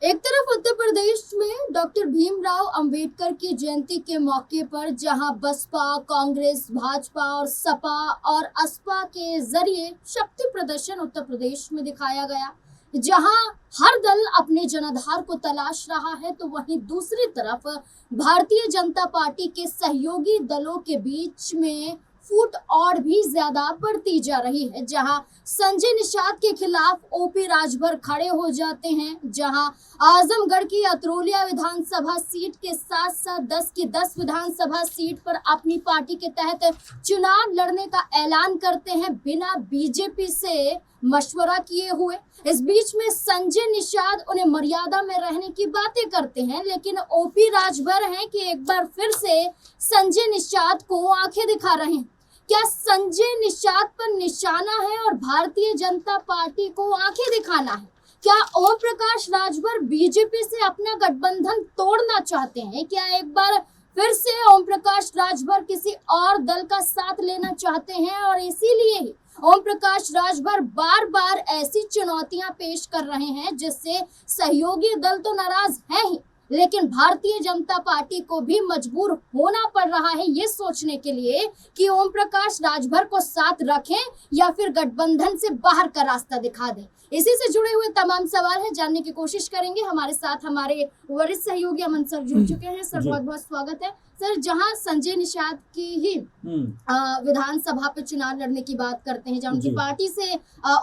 एक तरफ उत्तर प्रदेश में डॉक्टर भीमराव अंबेडकर की जयंती के मौके पर जहां बसपा, कांग्रेस, भाजपा और सपा और असपा के जरिए शक्ति प्रदर्शन उत्तर प्रदेश में दिखाया गया, जहां हर दल अपने जनाधार को तलाश रहा है, तो वहीं दूसरी तरफ भारतीय जनता पार्टी के सहयोगी दलों के बीच में फूट और भी ज्यादा बढ़ती जा रही है। जहां संजय निषाद के खिलाफ ओपी राजभर खड़े हो जाते हैं, जहां आजमगढ़ की अतरोलिया विधानसभा सीट के साथ साथ 10 की 10 विधानसभा सीट पर अपनी पार्टी के तहत चुनाव लड़ने का ऐलान करते हैं बिना बीजेपी से मशवरा किए हुए। इस बीच में संजय निषाद उन्हें मर्यादा में रहने की बातें करते हैं, लेकिन ओपी राजभर हैं कि एक बार फिर से संजय निषाद को आंखें दिखा रहे हैं। क्या संजय निषाद पर निशाना है और भारतीय जनता पार्टी को आंखें दिखाना है? क्या ओम प्रकाश राजभर बीजेपी से अपना गठबंधन तोड़ना चाहते हैं? क्या एक बार फिर से ओम प्रकाश राजभर किसी और दल का साथ लेना चाहते हैं और इसीलिए ही ओम प्रकाश राजभर बार बार ऐसी चुनौतियां पेश कर रहे हैं जिससे सहयोगी दल तो नाराज है ही, लेकिन भारतीय जनता पार्टी को भी मजबूर होना पड़ रहा है ये सोचने के लिए कि ओम प्रकाश राजभर को साथ रखें या फिर गठबंधन से बाहर का रास्ता दिखा दें। इसी से जुड़े हुए तमाम सवाल है, जानने की कोशिश करेंगे। हमारे साथ हमारे वरिष्ठ सहयोगी अमन सर जुड़ चुके हैं। सर बहुत बहुत स्वागत है। सर, जहां संजय निषाद की ही विधानसभा पे चुनाव लड़ने की बात करते हैं, जहां उनकी पार्टी से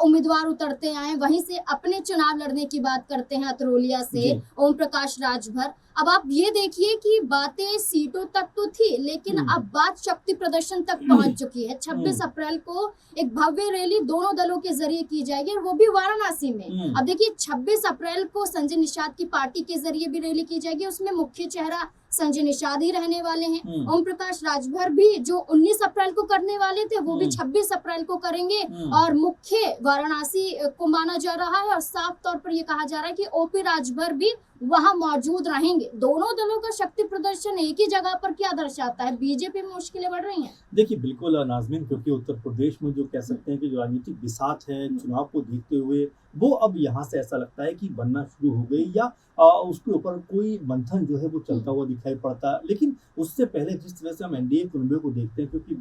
उम्मीदवार उतरते आए, वहीं से अपने चुनाव लड़ने की बात करते हैं अतरोलिया से ओम प्रकाश राजभर। अब आप ये देखिए कि बातें सीटों तक तो थी, लेकिन अब बात शक्ति प्रदर्शन तक पहुंच चुकी है। 26 अप्रैल को एक भव्य रैली दोनों दलों के जरिए की जाएगी और वो भी वाराणसी में। अब देखिए, 26 अप्रैल को संजय निषाद की पार्टी के जरिए भी रैली की जाएगी, उसमें मुख्य चेहरा संजय निषाद ही रहने वाले हैं। ओम प्रकाश राजभर भी जो 19 अप्रैल को करने वाले थे वो भी 26 अप्रैल को करेंगे और मुख्य वाराणसी को माना जा रहा है और साफ तौर पर यह कहा जा रहा है कि ओपी राजभर भी वहां मौजूद रहेंगे। दोनों दलों का शक्ति प्रदर्शन एक ही जगह पर क्या दर्शाता है? बीजेपी में मुश्किलें बढ़ रही हैं। देखिए बिल्कुल नाज़मीन, क्योंकि उत्तर प्रदेश में जो कह सकते हैं कि जो राजनीतिक बिसात है चुनाव को देखते हुए वो अब यहाँ से ऐसा लगता है कि बनना शुरू हो गई या उसके ऊपर कोई मंथन जो है वो चलता हुआ दिखाई पड़ता है। लेकिन उससे पहले जिस तरह से हम एनडीए कुनबे को देखते हैं, क्योंकि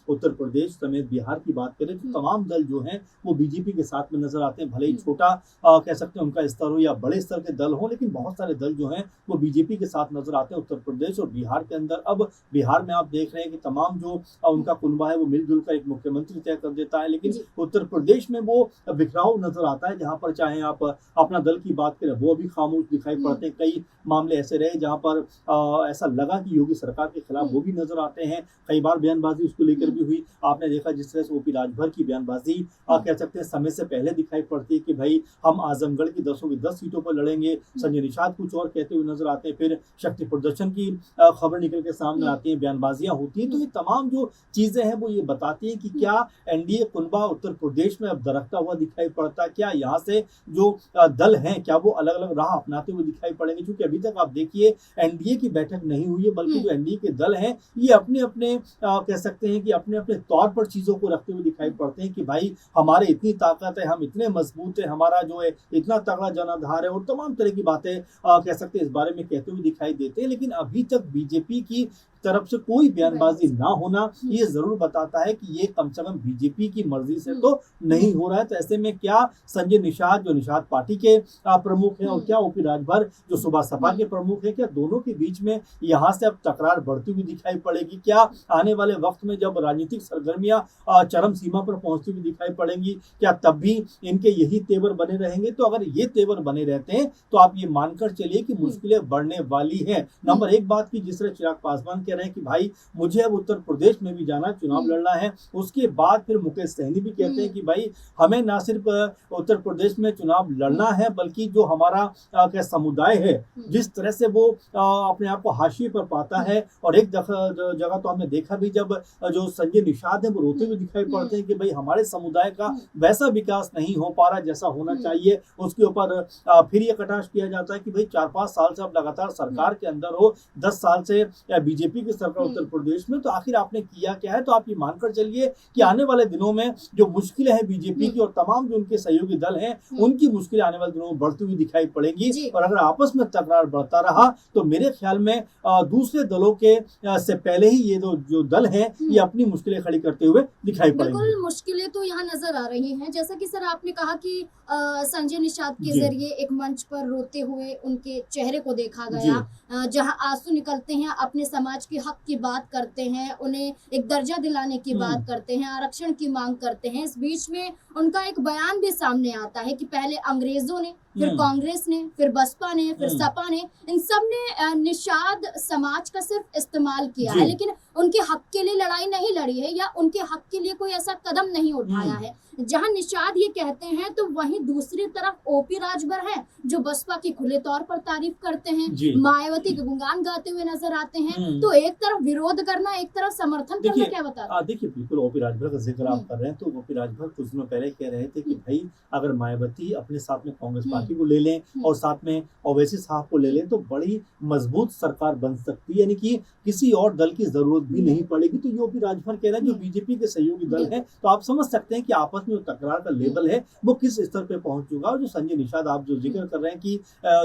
उत्तर प्रदेश समेत बिहार की बात करें तो तमाम दल जो हैं वो बीजेपी के साथ में नजर आते हैं। भले ही छोटा कह सकते हैं उनका स्तर हो या बड़े स्तर के दल हो, लेकिन बहुत सारे दल जो हैं वो बीजेपी के साथ नजर आते हैं उत्तर प्रदेश और बिहार के अंदर। अब बिहार में आप देख रहे हैं कि तमाम जो उनका कुनबा है वो मिलजुल कर एक मुख्यमंत्री तय कर देता है, लेकिन उत्तर प्रदेश में वो बिखराव नजर आता है, जहां पर चाहे आप अपना दल की बात करें वो भी खामोश दिखाई पड़ते हैं। कई मामले ऐसे रहे जहां पर ऐसा लगा कि योगी सरकार के खिलाफ वो भी नजर आते हैं। कई बार बयानबाजी उसको लेकर भी हुई। आपने देखा जिस तरह से ओपी राजभर की बयानबाजी कह सकते हैं समय से पहले दिखाई पड़ती है कि भाई हम आजमगढ़ की 10 की 10 सीटों पर लड़ेंगे। संजय निषाद कुछ और कहते हुए नजर आते हैं, फिर शक्ति प्रदर्शन की खबर निकल के सामने आती है, बयानबाजियां होती हैं। तो ये तमाम जो चीजें हैं वो ये बताती हैं कि क्या एनडीए कुनबा उत्तर प्रदेश में अब दरकता हुआ दिखाई पड़ता है, क्या यहाँ से जो दल हैं क्या वो अलग अलग राह अपनाते हुए दिखाई पड़ेंगे। क्योंकि अभी तक आप देखिए एनडीए की बैठक नहीं हुई है, बल्कि जो एनडीए के दल हैं ये अपने अपने कह सकते हैं कि अपने अपने तौर पर चीजों को रखते हुए दिखाई पड़ते हैं कि भाई हमारे इतनी ताकत है, हम इतने मजबूत है, हमारा जो है इतना तगड़ा जनाधार है और तमाम तरह की बातें कह सकते हैं इस बारे में कहते हुए दिखाई देते हैं। लेकिन अभी तक बीजेपी की तरफ से कोई बयानबाजी ना होना ये जरूर बताता है कि ये कम से कम बीजेपी की मर्जी से तो नहीं हो रहा है। तो ऐसे में क्या संजय निषाद जो निषाद पार्टी के प्रमुख हैं और क्या ओपी राजभर जो सुबह सपा के प्रमुख हैं, क्या दोनों के बीच में यहाँ से अब तकरार बढ़ती हुई दिखाई पड़ेगी? क्या आने वाले वक्त में जब राजनीतिक सरगर्मियां चरम सीमा पर पहुंचती हुई दिखाई पड़ेंगी, क्या तब भी इनके यही तेवर बने रहेंगे? तो अगर ये तेवर बने रहते हैं तो आप ये मानकर चलिए कि मुश्किलें बढ़ने वाली है। नंबर एक बात की, जिस तरह चिराग पासवान कह रहे हैं कि भाई मुझे अब उत्तर प्रदेश में भी जाना, चुनाव लड़ना है। उसके बाद फिर मुकेश सहनी भी कहते हैं कि भाई हमें ना सिर्फ उत्तर प्रदेश में चुनाव लड़ना है, बल्कि जो हमारा क्या समुदाय है जिस तरह से वो अपने आप को हाशिए पर पाता है। और एक जगह तो हमने देखा भी जब जो संजय निषाद है वो रोते हुए दिखाई पड़ते हैं कि भाई हमारे समुदाय का वैसा विकास नहीं हो पा रहा जैसा होना चाहिए। उसके ऊपर फिर ये कटाक्ष किया जाता है कि भाई 4-5 साल से अब लगातार सरकार के अंदर हो, 10 साल से बीजेपी बीजेपी की सरकार उत्तर प्रदेश में, तो आखिर आपने किया क्या है? तो आप ये मानकर चलिए कि आने वाले दिनों में जो मुश्किलें हैं बीजेपी की और तमाम जो उनके सहयोगी दल हैं, उनकी मुश्किलें आने वाले दिनों में बढ़ती हुई दिखाई पड़ेंगी। और अगर आपस में तकरार बढ़ता रहा तो मेरे ख्याल में दूसरे दलों के से पहले ही ये जो दल हैं ये अपनी मुश्किलें खड़ी करते हुए दिखाई पड़ेंगे। बिल्कुल मुश्किलें तो यहाँ नजर आ रही हैं, जैसा कि सर आपने कहा कि संजय निषाद के जरिए एक मंच पर रोते हुए उनके चेहरे को देखा गया, जहां आंसू निकलते हैं, अपने समाज के हक की बात करते हैं, उन्हें एक दर्जा दिलाने की बात करते हैं, आरक्षण की मांग करते हैं। इस बीच में उनका एक बयान भी सामने आता है कि पहले अंग्रेजों ने, फिर कांग्रेस ने, फिर बसपा ने, फिर सपा ने, इन सब ने निषाद समाज का सिर्फ इस्तेमाल किया है, लेकिन उनके हक के लिए लड़ाई नहीं लड़ी है या उनके हक के लिए कोई ऐसा कदम नहीं उठाया है। जहां निषाद ये कहते हैं तो वहीं दूसरी तरफ ओपी राजभर है जो बसपा की खुले तौर पर तारीफ करते हैं, मायावती के गुणगान गाते हुए नजर आते हैं। तो एक तरफ विरोध करना, एक तरफ समर्थन करना, क्या बताते हैं? देखिए, बिल्कुल ओपी राजभर का जिक्र आप कर रहे हैं, तो ओपी राजभर कुछ दिनों पहले कह रहे थे कि भाई अगर मायावती अपने साथ में कांग्रेस पार्टी को ले लें और साथ में ओवैसी साहब को ले लें तो बड़ी मजबूत सरकार बन सकती है, यानी कि किसी और दल की जरूरत भी नहीं पड़ेगी। तो ये ओपी राजभर कह रहे हैं जो बीजेपी के सहयोगी दल है, तो आप समझ सकते हैं कि आपस में तकरार का लेवल है वो किस स्तर पे पहुंच चुका है। और जो संजय निषाद आप जो जिक्र कर रहे हैं कि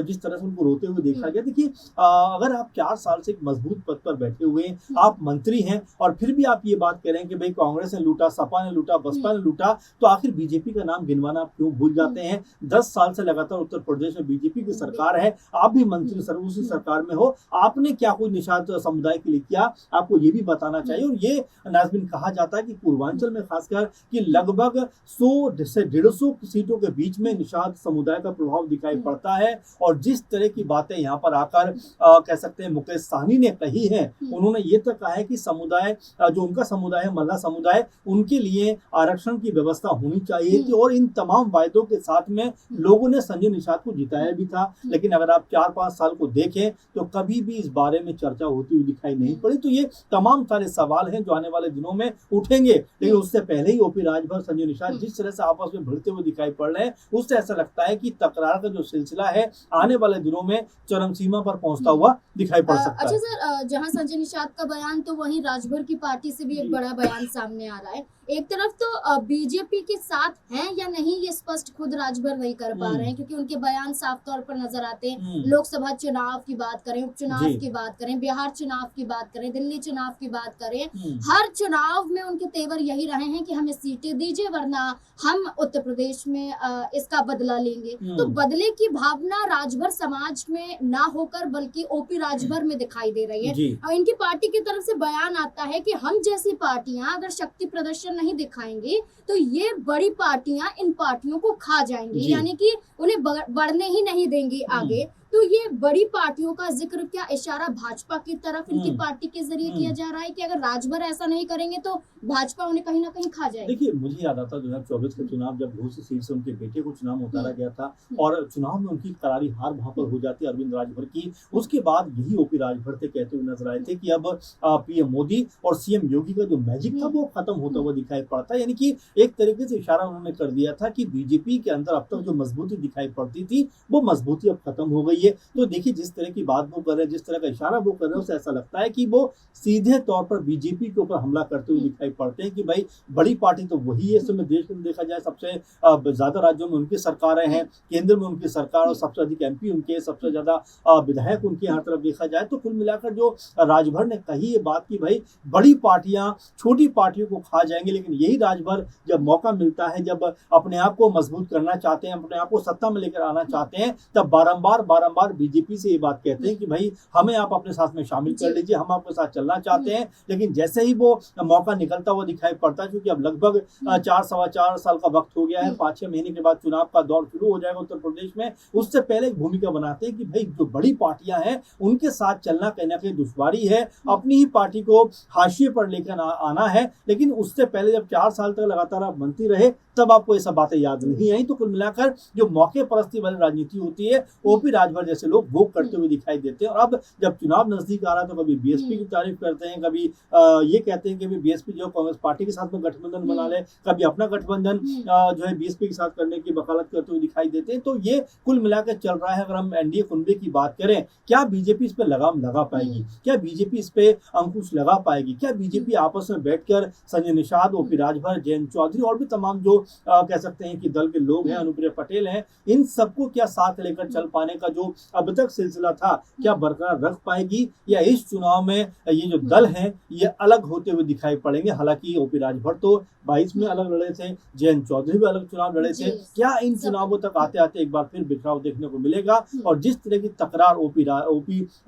जिस तरह से उनको रोते हुए देखा गया, देखिए अगर आप 4 साल से एक मजबूत पद पर बैठे हुए हैं, आप मंत्री हैं और फिर भी आप ये बात कह रहे हैं कि भाई कांग्रेस ने लूटा, सपा ने लूटा, बसपा ने लूटा, तो आखिर बीजेपी का नाम गिनवाना आप क्यों भूल जाते हैं? 10 साल से लगातार उत्तर प्रदेश में बीजेपी की सरकार है, आप भी मंत्री उसी सरकार में हो, आपने क्या कोई निषाद समुदाय के लिए किया? आपको ये भी बताना चाहिए। और ये नाज़मीन कहा जाता है कि पूर्वांचल में खासकर कि लगभग 100 से 150 सीटों के बीच में निषाद समुदाय का प्रभाव दिखाई पड़ता है। और जिस तरह की बातें यहाँ पर आकर कह सकते हैं मुकेश सहनी ने कही है, उन्होंने ये तक कहा है कि समुदाय जो उनका समुदाय है, मल्ला समुदाय, उनके लिए आरक्षण की व्यवस्था होनी चाहिए थी। और इन तमाम वायदों के साथ में लोगों ने संजय निषाद को जिताया भी था, लेकिन अगर आप 4-5 साल को देखें तो कभी भी इस बारे में चर्चा होती हुई दिखाई नहीं पड़ी। तो ये तमाम सारे सवाल हैं जो आने वाले दिनों में उठेंगे, लेकिन उससे पहले ही ओपी राजभर, संजय निषाद जिस तरह से आपस में भिड़ते हुए दिखाई पड़ रहे हैं, उससे ऐसा लगता है कि तकरार का जो सिलसिला है आने वाले दिनों में चरम सीमा पर पहुंचता हुआ दिखाई पड़ सकता है। अच्छा सर, जहां संजय निषाद का बयान, तो वहीं राजभर की पार्टी से भी एक बड़ा बयान सामने आ रहा है। एक तरफ तो बीजेपी के साथ हैं या नहीं ये स्पष्ट खुद राजभर नहीं कर पा रहे हैं, क्योंकि उनके बयान साफ तौर पर नजर आते हैं। लोकसभा चुनाव की बात करें, उपचुनाव की बात करें, बिहार चुनाव की बात करें, दिल्ली चुनाव की बात करें, हर चुनाव में उनके तेवर यही रहे हैं कि हमें सीटें दीजिए वरना हम उत्तर प्रदेश में इसका बदला लेंगे। तो बदले की भावना राजभर समाज में ना होकर बल्कि ओपी राजभर में दिखाई दे रही है। और इनकी पार्टी की तरफ से बयान आता है कि हम जैसी पार्टियां अगर शक्ति प्रदर्शन नहीं दिखाएंगी तो ये बड़ी पार्टियां इन पार्टियों को खा जाएंगी, यानी कि उन्हें बढ़ने ही नहीं देंगी आगे। तो ये बड़ी पार्टियों का जिक्र, क्या इशारा भाजपा की तरफ इनकी पार्टी के जरिए किया जा रहा है कि अगर राजभर ऐसा नहीं करेंगे तो भाजपा उन्हें कहीं ना कहीं खा जाएगी? देखिए, मुझे याद आता 2024 का चुनाव, जब घोसी सीट से उनके बेटे को चुनाव में उतारा गया था और चुनाव में उनकी करारी हार वहां पर हो जाती है अरविंद राजभर की। उसके बाद यही ओपी राजभर थे कहते हुए नजर आए थे कि अब पीएम मोदी और सीएम योगी का जो मैजिक था वो खत्म होता हुआ दिखाई पड़ता है, यानी कि एक तरीके से इशारा उन्होंने कर दिया था कि बीजेपी के अंदर अब तक जो मजबूती दिखाई पड़ती थी वो मजबूती अब खत्म हो गई है। तो देखिए, जिस तरह की बात वो कर रहे हैं, जिस तरह का इशारा वो कर रहे हैं, उससे ऐसा लगता है कि वो सीधे तौर पर बीजेपी के ऊपर हमला करते हुए दिखाई पड़ते हैं कि भाई बड़ी पार्टी तो वही है। इस समय देश में देखा जाए सबसे ज्यादा राज्यों में उनकी सरकारें हैं, केंद्र में उनकी सरकार, और सबसे अधिक एमपी उनके, सबसे ज्यादा विधायक उनके हर तरफ देखा जाए। तो कुल मिलाकर जो राजभर ने कही ये बात कि भाई बड़ी पार्टियां छोटी पार्टियों को खा जाएंगे, लेकिन यही राजभर जब मौका मिलता है, जब अपने आप को मजबूत करना चाहते हैं, अपने आप को सत्ता में लेकर आना चाहते हैं, तब बारंबार बीजेपी से ये बात कहते हैं कि भाई हमें आप अपने साथ में शामिल कर लीजिए, हम आपके साथ चलना चाहते हैं। लेकिन जैसे ही वो मौका निकलता हुआ दिखाई पड़ता है, क्योंकि अब लगभग 4-4.25 साल का वक्त हो गया है, 5-6 महीने के बाद चुनाव का दौर शुरू हो जाएगा उत्तर प्रदेश में, उससे पहले एक भूमिका बनाते हैं कि भाई जो बड़ी पार्टियां हैं उनके साथ चलना कहीं ना कहीं दुश्वारी है, अपनी ही पार्टी को हाशिए पर लेकर आना है। लेकिन उससे पहले पहले जब 4 साल तक लगातार आप मंत्री रहे तब आपको ये सब बातें याद नहीं आई। तो कुल मिलाकर जो मौके परस्ती वाली राजनीति होती है, ओपी राजभर जैसे लोग वो करते हुए दिखाई देते हैं। और अब जब चुनाव नजदीक आ रहा है तो कभी बीएसपी की तारीफ करते हैं, कभी ये कहते हैं कि बीएसपी जो कांग्रेस पार्टी के साथ में गठबंधन बना ले, कभी अपना गठबंधन जो है बीएसपी के साथ करने की वकालत करते हुए दिखाई देते हैं। तो ये कुल मिलाकर चल रहा है। अगर हम एनडीए कुनबे की बात करें, क्या बीजेपी इस पे लगाम लगा पाएगी, क्या बीजेपी इस पे अंकुश लगा पाएगी, क्या बीजेपी आपस में बैठकर संजय निषाद, ओपी राजभर, जयंत चौधरी और भी तमाम जो कह सकते हैं कि दल के लोग हैं, अनुप्रिया पटेल हैं, इन सबको क्या साथ लेकर चल पाने का जो अब तक सिलसिला था क्या बरकरार रख पाएगी, या इस चुनाव में ये जो दल हैं ये अलग होते हुए दिखाई पड़ेंगे। हालांकि ओपी राजभर तो 22 में अलग लड़े थे, जयंत चौधरी भी अलग चुनाव लड़े थे। क्या इन चुनावों तक आते आते एक बार फिर बिखराव देखने को मिलेगा? और जिस तरह की तकरार ओपी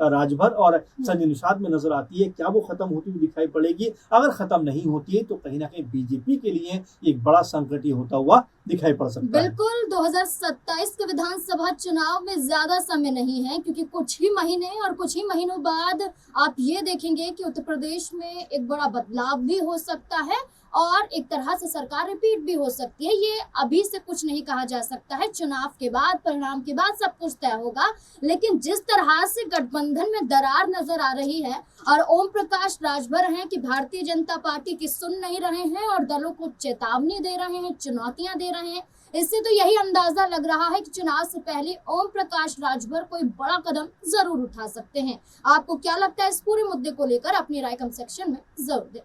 राजभर और संजय निषाद में नजर आती है, क्या वो खत्म होती हुई दिखाई पड़ेगी? अगर खत्म नहीं होती है तो कहीं ना कहीं बीजेपी के लिए एक बड़ा संकट ही होता हुआ दिखाई पड़ सकता है। बिल्कुल, 2027 के विधानसभा चुनाव में ज्यादा समय नहीं है, क्योंकि कुछ ही महीने और कुछ ही महीनों बाद आप ये देखेंगे कि उत्तर प्रदेश में एक बड़ा बदलाव भी हो सकता है और एक तरह से सरकार रिपीट भी हो सकती है। ये अभी से कुछ नहीं कहा जा सकता है, चुनाव के बाद, परिणाम के बाद सब कुछ तय होगा। लेकिन जिस तरह से गठबंधन में दरार नजर आ रही है और ओम प्रकाश राजभर हैं कि भारतीय जनता पार्टी की सुन नहीं रहे हैं और दलों को चेतावनी दे रहे हैं, चुनौतियां दे रहे हैं, इससे तो यही अंदाजा लग रहा है कि चुनाव से पहले ओम प्रकाश राजभर कोई बड़ा कदम जरूर उठा सकते हैं। आपको क्या लगता है इस पूरे मुद्दे को लेकर? अपनी राय कमेंट सेक्शन में जरूर दें।